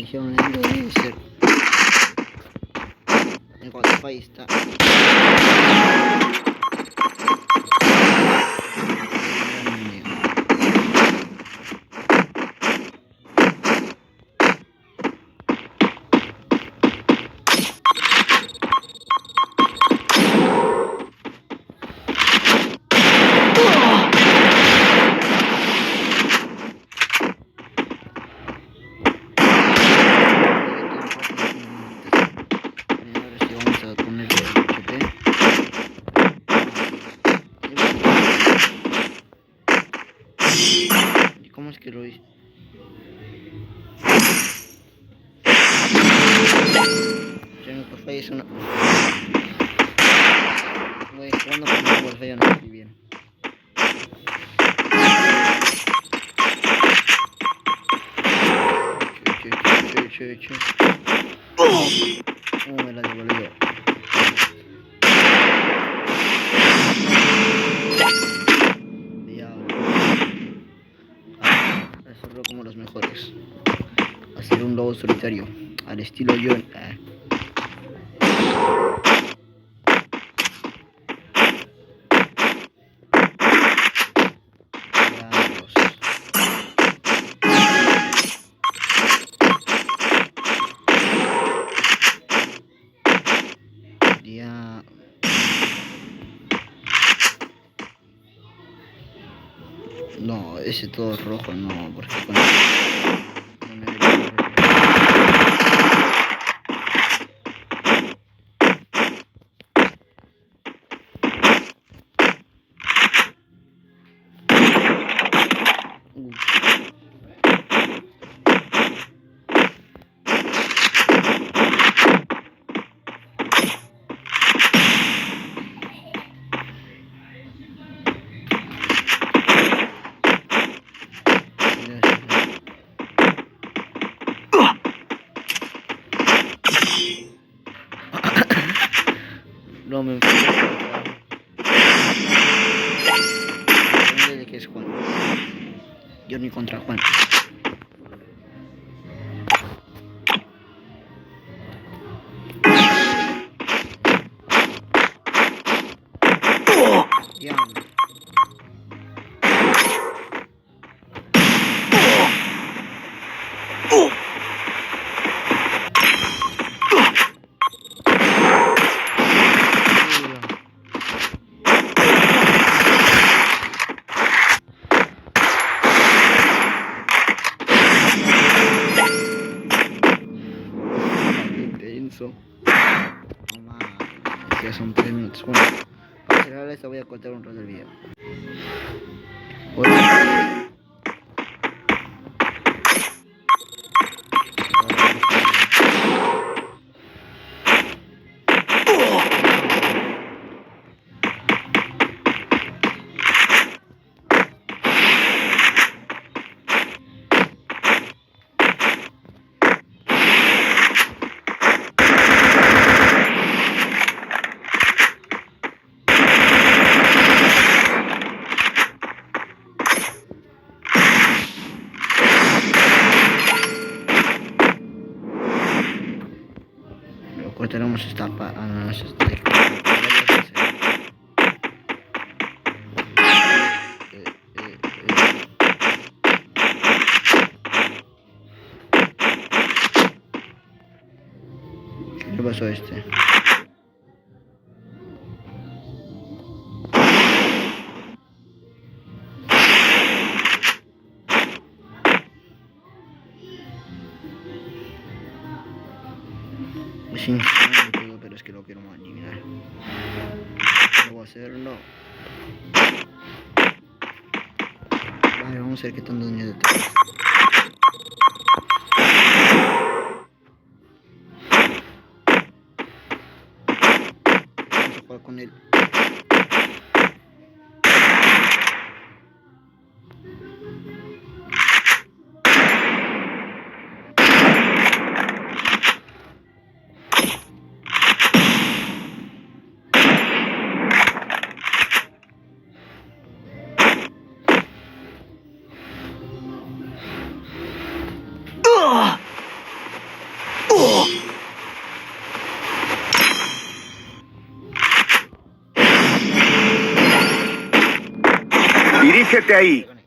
dijeron algo debe ser. En cuanto ahí está. ¿Cómo es que lo hice? Por fallo es una... Voy jugando con un por fallo no estoy bien. Che. Me la devolvió. Diablo. Hacerlo como los mejores. Hacer un lobo solitario. Al estilo John. No, ese todo rojo no, porque con... No me enfoco. ¿De qué es Juan? Yo ni contra Juan. Diablo. Ya son 3 minutos. Bueno, para cerrar esto voy a cortar un rato el video. Cortaremos esta parte. ¿Qué pasó este? Es insano todo, pero es que lo quiero eliminar. No voy a hacerlo. Vale, vamos a ver qué tanto daño tengo. Vamos a jugar con él. quédate ahí.